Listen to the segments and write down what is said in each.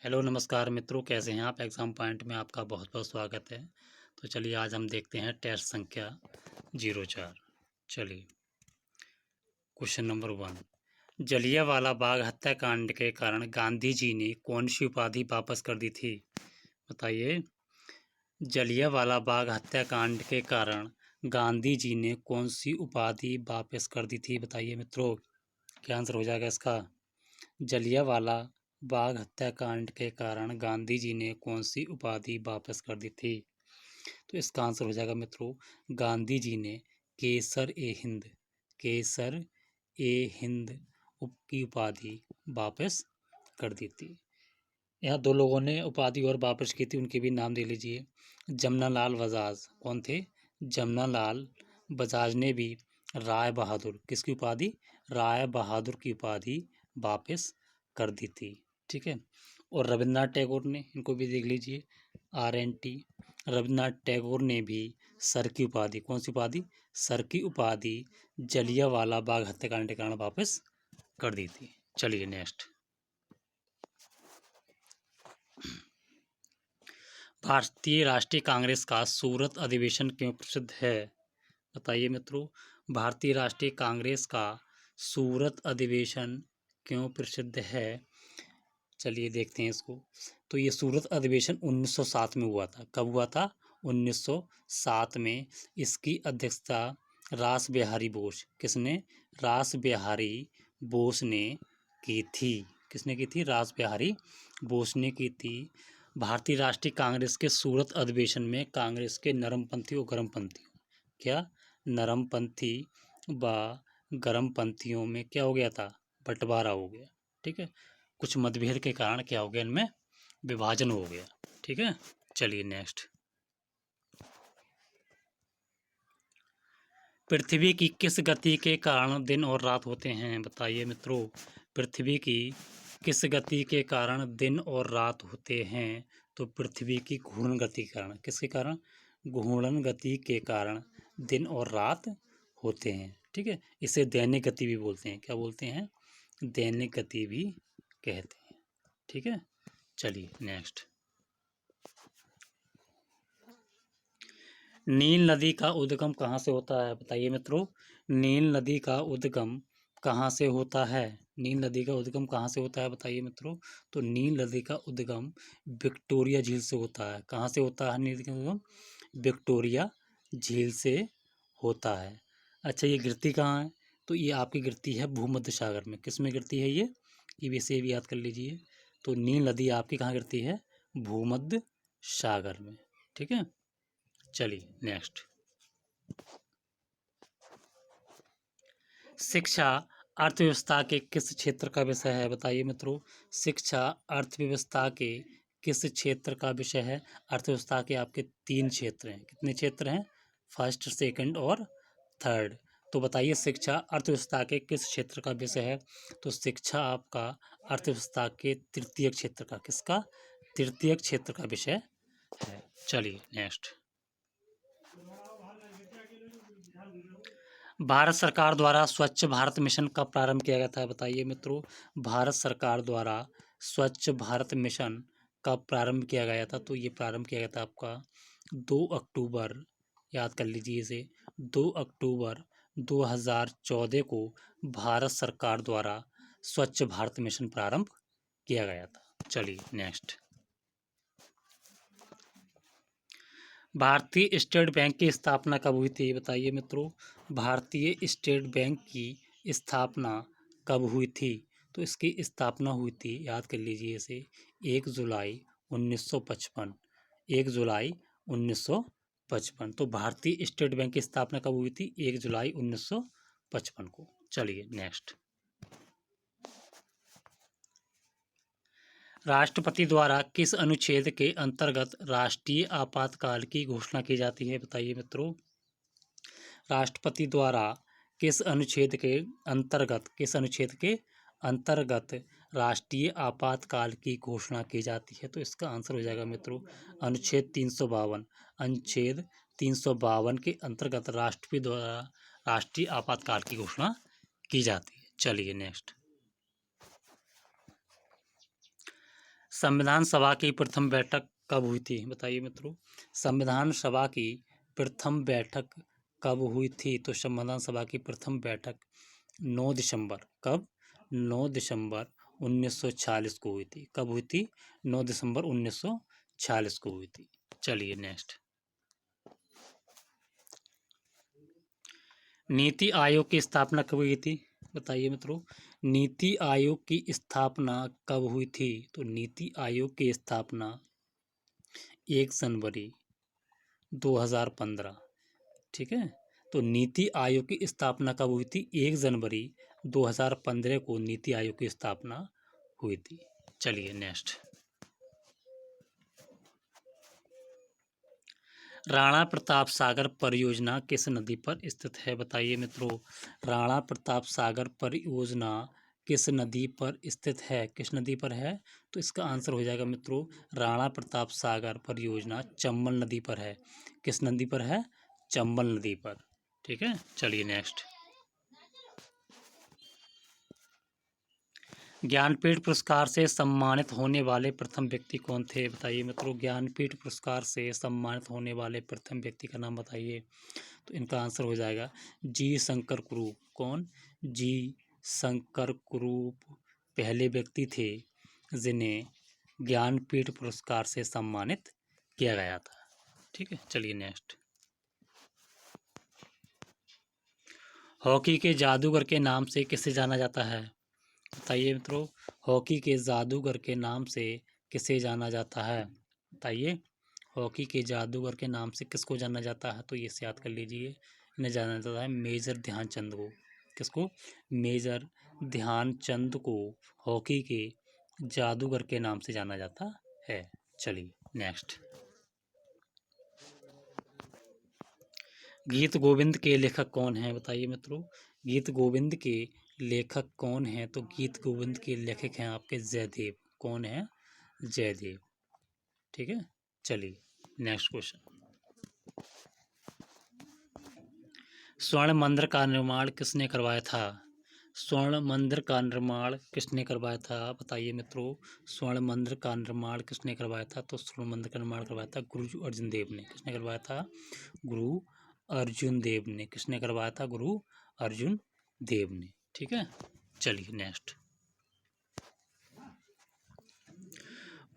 Hello नमस्कार मित्रों, कैसे हैं आप। एग्ज़ाम पॉइंट में आपका बहुत बहुत स्वागत है। तो चलिए आज हम देखते हैं टेस्ट संख्या 04। चलिए क्वेश्चन नंबर 1। जलियांवाला बाग हत्याकांड के कारण गांधी जी ने कौन सी उपाधि वापस कर दी थी, बताइए। जलियांवाला बाग हत्याकांड के कारण गांधी जी ने कौन सी उपाधि वापस कर दी थी, बताइए मित्रों। क्या आंसर हो जाएगा इसका। जलियांवाला बाग हत्याकांड के कारण गांधी जी ने कौन सी उपाधि वापस कर दी थी। तो इसका आंसर हो जाएगा मित्रों, गांधी जी ने केसर ए हिंद, केसर ए हिंद की उपाधि वापस कर दी थी। यहाँ दो लोगों ने उपाधि और वापस की थी, उनके भी नाम दे लीजिए। जमनालाल बजाज कौन थे। जमनालाल बजाज ने भी राय बहादुर, किसकी उपाधि, राय बहादुर की उपाधि वापस कर दी थी। ठीक है। और रविन्द्रनाथ टैगोर ने, इनको भी देख लीजिए, RNT, रविन्द्रनाथ टैगोर ने भी सर की उपाधि, कौन सी उपाधि, सर की उपाधि जलियांवाला बाग हत्याकांड के कारण वापस कर दी थी। चलिए नेक्स्ट। भारतीय राष्ट्रीय कांग्रेस का सूरत अधिवेशन क्यों प्रसिद्ध है, बताइए मित्रों। भारतीय राष्ट्रीय कांग्रेस का सूरत अधिवेशन क्यों प्रसिद्ध है, चलिए देखते हैं इसको। तो ये सूरत अधिवेशन 1907 में हुआ था। कब हुआ था, 1907 में। इसकी अध्यक्षता रास बिहारी बोस, किसने, रास बिहारी बोस ने की थी। किसने की थी, रास बिहारी बोस ने की थी। भारतीय राष्ट्रीय कांग्रेस के सूरत अधिवेशन में कांग्रेस के नरमपंथी और गर्मपंथियों, क्या, नरमपंथी व गर्मपंथियों में क्या हो गया था, बंटवारा हो गया। ठीक है। कुछ मतभेद के कारण क्या हो गया, इनमें विभाजन हो गया। ठीक है। चलिए नेक्स्ट। पृथ्वी की किस गति के कारण दिन और रात होते हैं, बताइए मित्रों। पृथ्वी की किस गति के कारण दिन और रात होते हैं। तो पृथ्वी की घूर्णन गति के कारण, किसके कारण, घूर्णन गति के कारण दिन और रात होते हैं। ठीक है। इसे दैनिक गति भी बोलते हैं, क्या बोलते हैं, दैनिक गति भी कहते हैं। ठीक है। चलिए नेक्स्ट। नील नदी का उद्गम कहाँ से होता है, बताइए मित्रों। नील नदी का उद्गम कहाँ से होता है, नील नदी का उद्गम कहाँ से होता है, बताइए मित्रों। तो नील नदी का उद्गम विक्टोरिया झील से होता है। कहाँ से होता है नील नदी का उद्गम, विक्टोरिया झील से होता है। अच्छा, ये गिरती कहाँ है, तो ये आपकी गिरती है भूमध्य सागर में। किस में गिरती है ये भी से भी याद कर लीजिए। तो नील नदी आपकी कहाँ गिरती है, भूमध्य सागर में। ठीक है। चलिए नेक्स्ट। शिक्षा अर्थव्यवस्था के किस क्षेत्र का विषय है, बताइए मित्रों। शिक्षा अर्थव्यवस्था के किस क्षेत्र का विषय है। अर्थव्यवस्था के आपके 3 क्षेत्र हैं। कितने क्षेत्र हैं, फर्स्ट, सेकंड और थर्ड। तो बताइए शिक्षा अर्थव्यवस्था के किस क्षेत्र का विषय है। तो शिक्षा आपका अर्थव्यवस्था के तृतीय क्षेत्र का, किसका, तृतीय क्षेत्र का विषय है। चलिए नेक्स्ट। भारत सरकार द्वारा स्वच्छ भारत मिशन कब प्रारंभ किया गया था, बताइए मित्रों। भारत सरकार द्वारा स्वच्छ भारत मिशन कब प्रारंभ किया गया था। तो ये प्रारंभ किया गया था आपका 2 अक्टूबर, याद कर लीजिए इसे, 2 अक्टूबर 2014 को भारत सरकार द्वारा स्वच्छ भारत मिशन प्रारंभ किया गया था। चलिए नेक्स्ट। भारतीय स्टेट बैंक की स्थापना कब हुई थी, बताइए मित्रों। भारतीय स्टेट बैंक की स्थापना कब हुई थी। तो इसकी स्थापना हुई थी, याद कर लीजिए इसे, 1 जुलाई 1955, 1 जुलाई 1955। तो भारतीय स्टेट बैंक की स्थापना कब हुई थी, 1 जुलाई 1955 को। चलिए नेक्स्ट। राष्ट्रपति द्वारा किस अनुच्छेद के अंतर्गत राष्ट्रीय आपातकाल की घोषणा की जाती है, बताइए मित्रों। राष्ट्रपति द्वारा किस अनुच्छेद के अंतर्गत, किस अनुच्छेद के अंतर्गत राष्ट्रीय आपातकाल की घोषणा की जाती है। तो इसका आंसर हो जाएगा मित्रों, अनुच्छेद 352। अनुच्छेद 352 के अंतर्गत राष्ट्रपति द्वारा राष्ट्रीय आपातकाल की घोषणा की जाती है। चलिए नेक्स्ट। संविधान सभा की प्रथम बैठक कब हुई थी? बताइए मित्रों। संविधान सभा की प्रथम बैठक कब हुई थी? तो संविधान सभा की प्रथम बैठक 9 दिसंबर, कब? 9 दिसंबर 1946 को हुई थी। कब हुई थी? 9 दिसंबर 1946 को हुई थी। चलिए नेक्स्ट। नीति आयोग की स्थापना कब हुई थी? बताइए मित्रों। नीति आयोग की स्थापना कब हुई थी? तो नीति आयोग की स्थापना 1 जनवरी 2015। ठीक है। तो नीति आयोग की स्थापना कब हुई थी? 1 जनवरी 2015 को नीति आयोग की स्थापना हुई थी। चलिए नेक्स्ट। राणा प्रताप सागर परियोजना किस नदी पर स्थित है? बताइए मित्रों। राणा प्रताप सागर परियोजना किस नदी पर स्थित है? किस नदी पर है? तो इसका आंसर हो जाएगा मित्रों, राणा प्रताप सागर परियोजना चंबल नदी पर है। किस नदी पर है? चंबल नदी पर। ठीक है। चलिए नेक्स्ट। ज्ञानपीठ पुरस्कार से सम्मानित होने वाले प्रथम व्यक्ति कौन थे? बताइए मित्रों। ज्ञानपीठ पुरस्कार से सम्मानित होने वाले प्रथम व्यक्ति का नाम बताइए। तो इनका आंसर हो जाएगा जी शंकर कुरूप। कौन? जी शंकर कुरूप पहले व्यक्ति थे जिन्हें ज्ञानपीठ पुरस्कार से सम्मानित किया गया था। ठीक है। चलिए नेक्स्ट। हॉकी के जादूगर के नाम से किसे जाना जाता है? बताइए मित्रों। हॉकी के जादूगर के नाम से किसे जाना जाता है? बताइए। हॉकी के जादूगर के नाम से किसको जाना जाता है? तो ये से याद कर लीजिए। इन्हें जाना जाता है मेजर ध्यानचंद को। किसको? मेजर ध्यानचंद को हॉकी के जादूगर के नाम से जाना जाता है। चलिए नेक्स्ट। गीत गोविंद के लेखक कौन हैं? बताइए मित्रों। गीत गोविंद के लेखक कौन हैं? तो गीत गोविंद के लेखक हैं आपके जयदेव। कौन है? जयदेव। ठीक है। चलिए नेक्स्ट क्वेश्चन। स्वर्ण मंदिर का निर्माण किसने करवाया था? स्वर्ण मंदिर का निर्माण किसने करवाया था? बताइए मित्रों। स्वर्ण मंदिर का निर्माण किसने करवाया था? तो स्वर्ण मंदिर का निर्माण करवाया था गुरु अर्जुन देव ने। किसने करवाया था? गुरु अर्जुन देव ने। किसने करवाया था? गुरु अर्जुन देव ने। ठीक है। चलिए नेक्स्ट।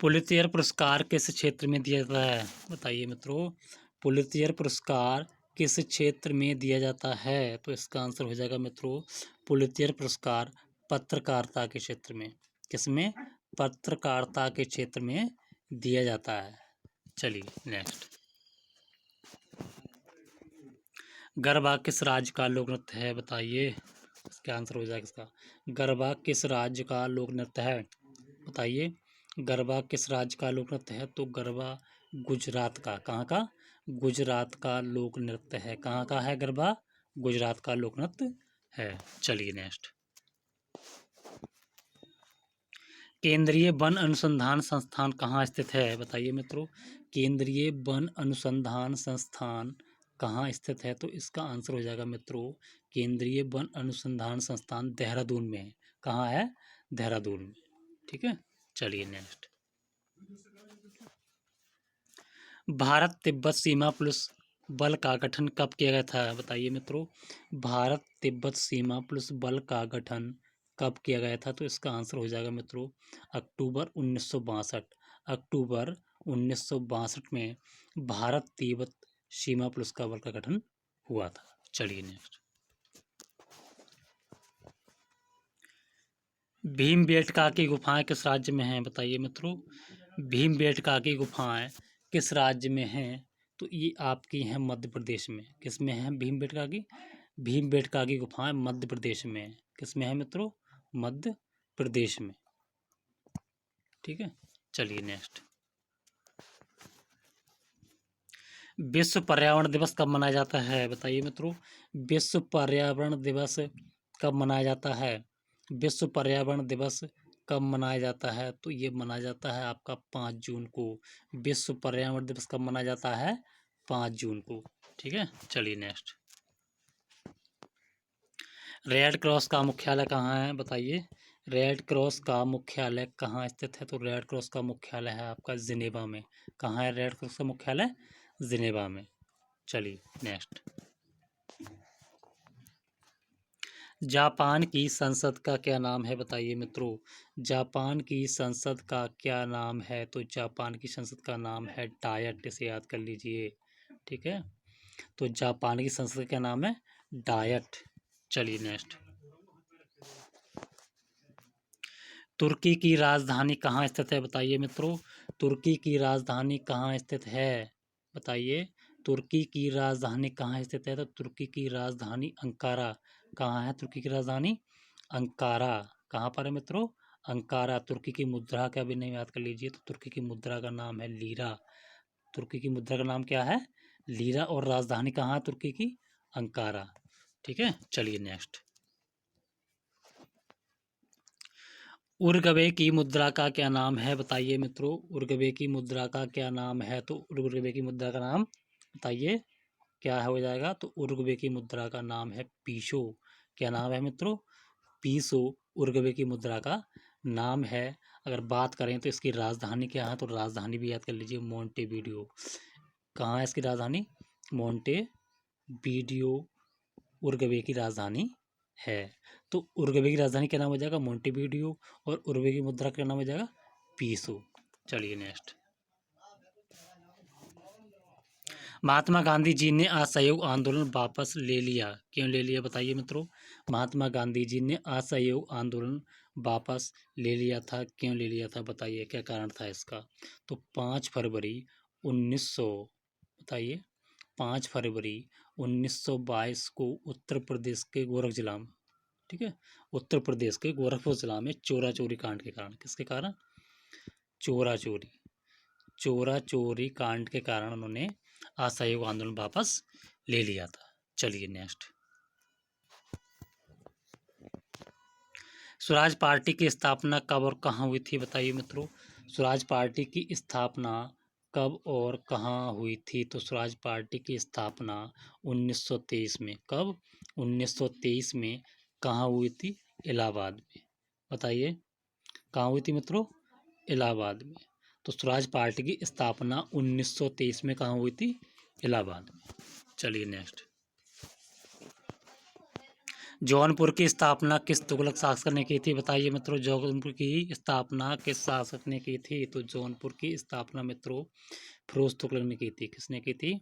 पुलित्ज़र पुरस्कार किस क्षेत्र में दिया जाता है? बताइए मित्रों। पुलित्ज़र पुरस्कार किस क्षेत्र में दिया जाता है? तो इसका आंसर हो जाएगा मित्रों, पुलित्ज़र पुरस्कार पत्रकारिता के क्षेत्र में। किसमें? पत्रकारिता के क्षेत्र में दिया जाता है। चलिए नेक्स्ट। गरबा किस राज्य का लोक नृत्य है? बताइए। इसका आंसर हो जाएगा इसका, गरबा किस राज्य का लोक नृत्य है? बताइए। गरबा किस राज्य का लोक नृत्य है? तो गरबा गुजरात का। कहाँ का? गुजरात का लोक नृत्य है। कहाँ का है गरबा? गुजरात का लोक नृत्य है। चलिए नेक्स्ट। केंद्रीय वन अनुसंधान संस्थान कहाँ स्थित है? बताइए मित्रों। केंद्रीय वन अनुसंधान संस्थान कहाँ स्थित है? तो इसका आंसर हो जाएगा मित्रों, केंद्रीय वन अनुसंधान संस्थान देहरादून में है। कहाँ है? देहरादून में। ठीक है। चलिए नेक्स्ट। भारत तिब्बत सीमा पुलिस बल का गठन कब किया गया था? बताइए मित्रों। भारत तिब्बत सीमा पुलिस बल का गठन कब किया गया था? तो इसका आंसर हो जाएगा मित्रों, अक्टूबर 1962। अक्टूबर 1962 में भारत तिब्बत सीमा पुलिस का बल का गठन हुआ था। चलिए नेक्स्ट। भीमबेटका की गुफाएं किस राज्य में हैं? बताइए मित्रों। भीमबेटका की गुफाएं किस राज्य में हैं? तो ये आपकी हैं मध्य प्रदेश में। किस में है भीमबेटका की? भीमबेटका की गुफाएं मध्य प्रदेश में है। किस में है मित्रों? मध्य प्रदेश में। ठीक है। चलिए नेक्स्ट। विश्व पर्यावरण दिवस कब मनाया जाता है? बताइए मित्रों। विश्व पर्यावरण दिवस कब मनाया जाता है? विश्व पर्यावरण दिवस कब मनाया जाता है? तो ये मनाया जाता है आपका 5 जून को। विश्व पर्यावरण दिवस कब मनाया जाता है? 5 जून को। ठीक है। चलिए नेक्स्ट। रेड क्रॉस का मुख्यालय कहाँ है? बताइए। रेड क्रॉस का मुख्यालय कहाँ स्थित है? तो रेड क्रॉस का मुख्यालय है आपका जिनेवा में। कहाँ है रेड क्रॉस का मुख्यालय? जिनेवा में। चलिए नेक्स्ट। जापान की संसद का क्या नाम है? बताइए मित्रों, जापान की संसद का क्या नाम है? तो जापान की संसद का नाम है डायट, इसे याद कर लीजिए। ठीक है, तो जापान की संसद का क्या नाम है? डायट। चलिए नेक्स्ट। तुर्की की राजधानी कहाँ स्थित है? बताइए मित्रों, तुर्की की राजधानी कहाँ स्थित है? बताइए, तुर्की की राजधानी कहाँ स्थित है? तो तुर्की की राजधानी अंकारा। कहाँ है तुर्की की राजधानी? अंकारा। कहाँ पर है मित्रों? अंकारा। तुर्की की मुद्रा का भी नाम याद कर लीजिए, तो तुर्की की मुद्रा का नाम है लीरा। तुर्की की मुद्रा का नाम क्या है? लीरा। और राजधानी कहाँ है तुर्की की? अंकारा। ठीक है, चलिए नेक्स्ट। उरुग्वे की मुद्रा का क्या नाम है? बताइए मित्रों, उरुग्वे की मुद्रा का क्या नाम है? तो उरुग्वे की मुद्रा का नाम बताइए क्या हो जाएगा? तो उरुग्वे की मुद्रा का नाम है पीसो। क्या नाम है मित्रों? पीसो उरुग्वे की मुद्रा का नाम है। अगर बात करें तो इसकी राजधानी क्या है? तो राजधानी भी याद कर लीजिए, मोंटेवीडियो। कहाँ है इसकी राजधानी? मोंटेवीडियो उरुग्वे की राजधानी है। तो उरुग्वे की राजधानी क्या नाम हो जाएगा? मोंटेवीडियो। और उरुग्वे की मुद्रा क्या नाम हो जाएगा? पीसो। चलिए नेक्स्ट। महात्मा गांधी जी ने असहयोग आंदोलन वापस ले लिया, क्यों ले लिया? बताइए मित्रों, महात्मा गांधी जी ने असहयोग आंदोलन वापस ले लिया था, क्यों ले लिया था? बताइए क्या कारण था इसका? तो 5 फरवरी 1900, बताइए, 5 फरवरी 1922 को उत्तर प्रदेश के गोरख जिला में, ठीक है, उत्तर प्रदेश के गोरखपुर जिला में चोरा चोरी कांड के कारण, किसके कारण? चोरा चोरी, चोरा चोरी कांड के कारण उन्होंने असहयोग आंदोलन वापस ले लिया था। चलिए नेक्स्ट। स्वराज पार्टी की स्थापना कब और कहाँ हुई थी? बताइए मित्रों, स्वराज पार्टी की स्थापना कब और कहाँ हुई थी? तो स्वराज पार्टी की स्थापना 1923 में। कब? 1923 में। कहाँ हुई थी? इलाहाबाद में। बताइए कहाँ हुई थी मित्रों? इलाहाबाद में। तो स्वराज पार्टी की स्थापना 1923 में कहाँ हुई थी? इलाहाबाद में। चलिए नेक्स्ट। जौनपुर की स्थापना किस तुगलक शासक ने की थी? बताइए मित्रों, जौनपुर की स्थापना किस शासक ने की थी? तो जौनपुर की स्थापना मित्रों फिरोज तुगलक ने की थी। किसने की थी?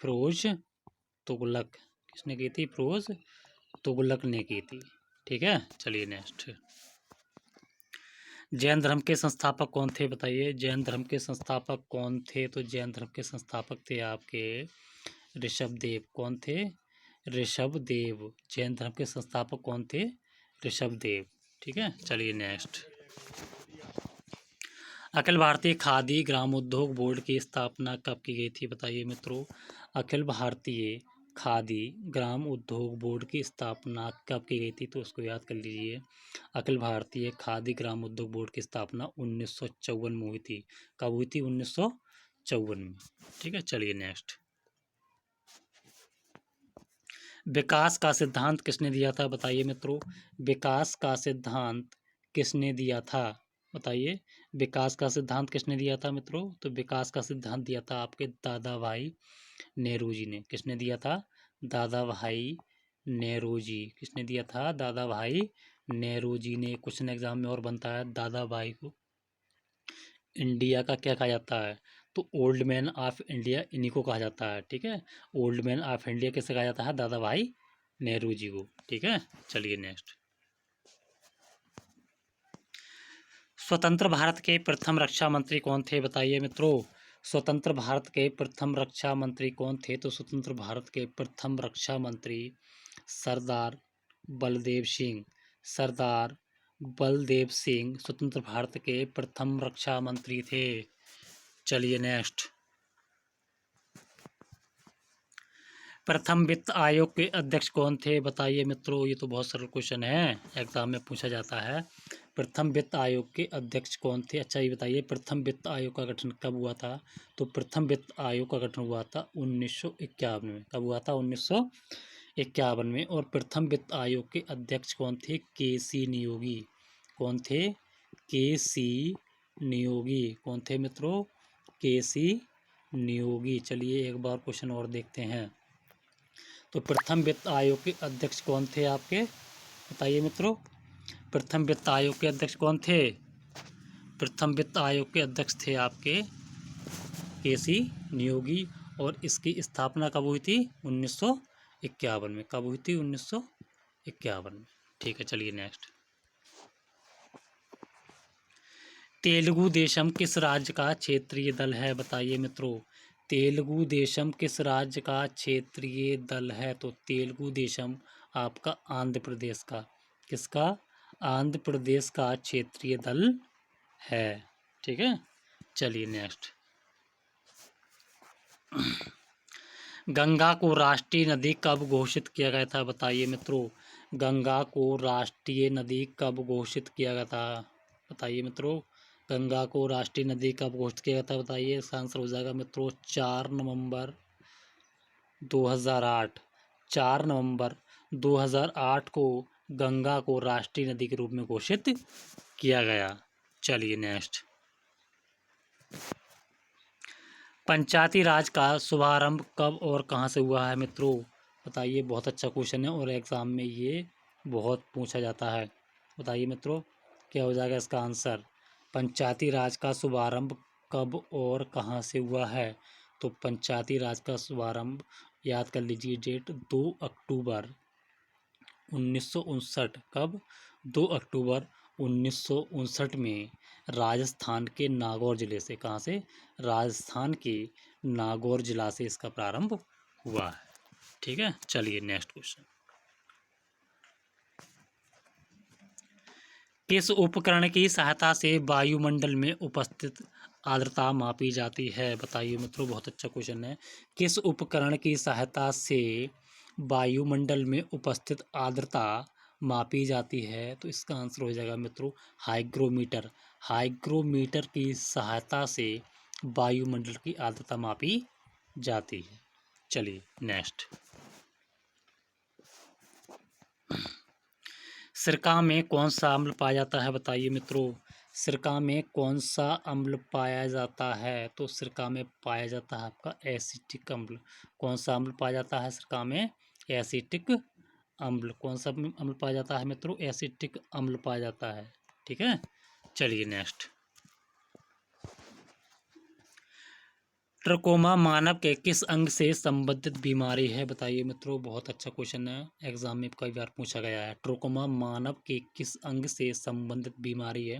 फिरोज तुगलक। किसने की थी? फिरोज तुगलक ने की थी। ठीक है, चलिए नेक्स्ट। जैन धर्म के संस्थापक कौन थे? बताइए, जैन धर्म के संस्थापक कौन थे? तो जैन धर्म के संस्थापक थे आपके ऋषभदेव। कौन थे? ऋषभदेव। जैन धर्म के संस्थापक कौन थे? ऋषभदेव। ठीक है, चलिए नेक्स्ट। अखिल भारतीय खादी ग्रामोद्योग बोर्ड की स्थापना कब की गई थी? बताइए मित्रों, अखिल भारतीय खादी ग्राम उद्योग बोर्ड की स्थापना कब की गई थी? तो उसको याद कर लीजिए। अखिल भारतीय खादी ग्राम उद्योग बोर्ड की स्थापना 1954 में हुई थी। कब हुई थी? 1954 में। ठीक है, चलिए नेक्स्ट। विकास का सिद्धांत किसने दिया था? बताइए मित्रों, विकास का सिद्धांत किसने दिया था? बताइए, विकास का सिद्धांत किसने दिया था मित्रों? तो विकास का सिद्धांत दिया था आपके दादा भाई नेहरू जी ने। किसने दिया था? दादा भाई नेहरू जी। किसने दिया था? दादा भाई नेहरू जी ने। क्वेश्चन एग्जाम में और बनता है, दादा भाई को इंडिया का क्या कहा जाता है? तो ओल्ड मैन ऑफ इंडिया इन्हीं को कहा जाता है। ठीक है, ओल्ड मैन ऑफ इंडिया किसे कहा जाता है? दादा भाई नेहरू जी को। ठीक है, चलिए नेक्स्ट। स्वतंत्र भारत के प्रथम रक्षा मंत्री कौन थे? बताइए मित्रों, स्वतंत्र भारत के प्रथम रक्षा मंत्री कौन थे? तो स्वतंत्र भारत के प्रथम रक्षा मंत्री सरदार बलदेव सिंह। सरदार बलदेव सिंह स्वतंत्र भारत के प्रथम रक्षा मंत्री थे। चलिए नेक्स्ट। प्रथम वित्त आयोग के अध्यक्ष कौन थे? बताइए मित्रों, ये तो बहुत सरल क्वेश्चन है, एग्जाम में पूछा जाता है। प्रथम वित्त आयोग के अध्यक्ष कौन थे? अच्छा ये बताइए, प्रथम वित्त आयोग का गठन कब हुआ था? तो प्रथम वित्त आयोग का गठन हुआ था 1951 में। कब हुआ था? 1951 में। और प्रथम वित्त आयोग के अध्यक्ष कौन थे? के सी नियोगी। कौन थे? केसी नियोगी। कौन थे मित्रों? केसी नियोगी। चलिए एक बार क्वेश्चन और देखते हैं। तो प्रथम वित्त आयोग के अध्यक्ष कौन थे आपके? बताइए मित्रों, प्रथम वित्त आयोग के अध्यक्ष कौन थे? प्रथम वित्त आयोग के अध्यक्ष थे आपके केसी नियोगी। और इसकी स्थापना कब हुई थी? 1951 में। कब हुई थी? 1951 में। ठीक है, चलिए नेक्स्ट। तेलुगु देशम किस राज्य का क्षेत्रीय दल है? बताइए मित्रों, तेलुगु देशम किस राज्य का क्षेत्रीय दल है? तो तेलुगु देशम आपका आंध्र प्रदेश का, किसका? आंध्र प्रदेश का क्षेत्रीय दल है। ठीक है, चलिए नेक्स्ट। गंगा को राष्ट्रीय नदी कब घोषित किया गया था? बताइए मित्रों, गंगा को राष्ट्रीय नदी कब घोषित किया गया था? बताइए मित्रों, गंगा को राष्ट्रीय नदी कब घोषित किया गया था? बताइए। इसका आंसर हो जाएगा मित्रों 4 नवंबर 2008। 4 नवंबर 2008 को गंगा को राष्ट्रीय नदी के रूप में घोषित किया गया। चलिए नेक्स्ट। पंचायती राज का शुभारंभ कब और कहाँ से हुआ है मित्रों? बताइए, बहुत अच्छा क्वेश्चन है और एग्ज़ाम में ये बहुत पूछा जाता है। बताइए मित्रों, क्या हो जाएगा इसका आंसर? पंचायती राज का शुभारंभ कब और कहाँ से हुआ है? तो पंचायती राज का शुभारंभ याद कर लीजिए डेट, 2 अक्टूबर 1959। कब? 2 अक्टूबर 1959 में राजस्थान के नागौर जिले से। कहाँ से? राजस्थान के नागौर जिला से इसका प्रारंभ हुआ है। ठीक है, चलिए नेक्स्ट क्वेश्चन। किस उपकरण की सहायता से वायुमंडल में उपस्थित आर्द्रता मापी जाती है? बताइए मित्रों, बहुत अच्छा क्वेश्चन है। किस उपकरण की सहायता से वायुमंडल में उपस्थित आर्द्रता मापी जाती है? तो इसका आंसर हो जाएगा मित्रों हाइग्रोमीटर। हाइग्रोमीटर की सहायता से वायुमंडल की आर्द्रता मापी जाती है। चलिए नेक्स्ट। सिरका में कौन सा अम्ल पाया जाता है? बताइए मित्रों, सिरका में कौन सा अम्ल पाया जाता है? तो सिरका में पाया जाता है आपका एसिटिक अम्ल। कौन सा अम्ल पाया जाता है सिरका में? एसिटिक अम्ल। कौन सा अम्ल पाया जाता है मित्रों? एसिटिक अम्ल पाया जाता है। ठीक है, चलिए नेक्स्ट। ट्रकोमा मानव के किस अंग से संबंधित बीमारी है? बताइए मित्रों, बहुत अच्छा क्वेश्चन है, एग्जाम में कई बार पूछा गया है। ट्रकोमा मानव के किस अंग से संबंधित बीमारी है?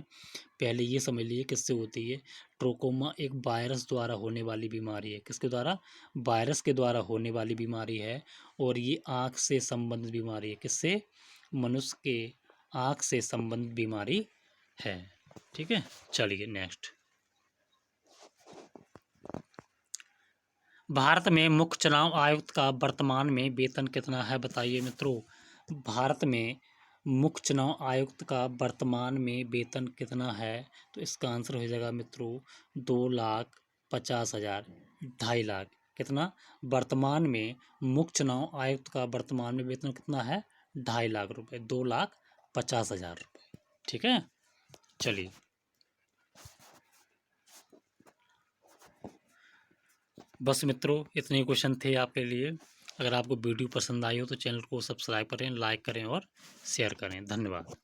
पहले ये समझ लीजिए किससे होती है। ट्रकोमा एक वायरस द्वारा होने वाली बीमारी है। किसके द्वारा? वायरस के द्वारा होने वाली बीमारी है। और ये आँख से संबंधित बीमारी है। किससे? मनुष्य के आँख से संबंधित बीमारी है। ठीक है, चलिए नेक्स्ट। भारत में मुख्य चुनाव आयुक्त का वर्तमान में वेतन कितना है? बताइए मित्रों, भारत में मुख्य चुनाव आयुक्त का वर्तमान में वेतन कितना है? तो इसका आंसर हो जाएगा मित्रों 2,50,000, 2.5 लाख। कितना? वर्तमान में मुख्य चुनाव आयुक्त का वर्तमान में वेतन कितना है? 2.5 लाख रुपए, 2,50,000 रुपये। ठीक है, चलिए। बस मित्रों, इतने क्वेश्चन थे आपके लिए। अगर आपको वीडियो पसंद आई हो तो चैनल को सब्सक्राइब करें, लाइक करें और शेयर करें। धन्यवाद।